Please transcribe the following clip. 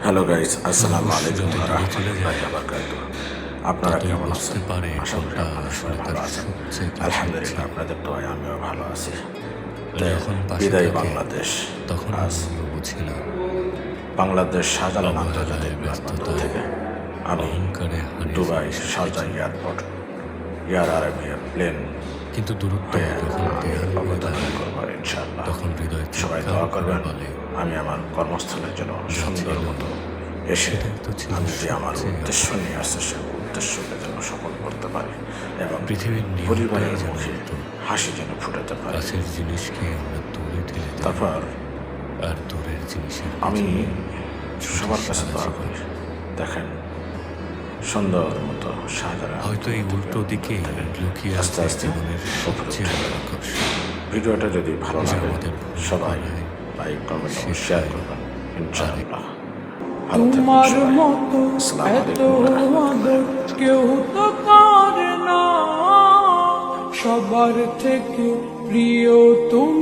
Hello guys, আসসালামু আলাইকুম ওয়া রাহমাতুল্লাহি ওয়া বারাকাতুহু। আপনারা কেমন আছেন? আশা করি আপনারা সবাই ভালো আছেন। আলহামদুলিল্লাহ, আপনাদের দোয়ায় আমিও ভালো আছি। বিদায় বাংলাদেশ। আজ বাংলাদেশ শাহজালাল আন্তর্জাতিক বিমানবন্দর থেকে আমি Dubai Sharjah airport air Arabia plane কিন্তু দূরত্ব যখন দেয়াল অবতরণ করবো ইনশাআল্লাহ। সবাই দোয়া করবেন আমি আমার কর্মস্থলের জন্য সুন্দর মতো এসে আমি যে আমার উদ্দেশ্য নিয়ে আসছে সে উদ্দেশ্যকে যেন সফল করতে পারি এবং পৃথিবীর পরিবারের মুখে হাসি যেন ফুটাতে পারি। কাছের জিনিসকে আমরা দূরে ঠেলে দিই, তারপর আর দূরের জিনিসের আমি সবার কাছে দোয়া করি, দেখেন সুন্দর মতো শাহজালাল হয়তো এই উল্টো দিকে লুকিয়ে আস্তে আস্তে জীবনের সবচেয়ে বড় আকর্ষণ। ভিডিওটা যদি ভালো লাগে সবাই লাইক কমেন্ট এবং শেয়ার করবেন ইনশাআল্লাহ। ভালো থাকবেন তোমার সবাই। মতো আসসালামু এত আলাইকুম ওয়া আদর কেউ তো করে না, সবার থেকে প্রিয় তুমি।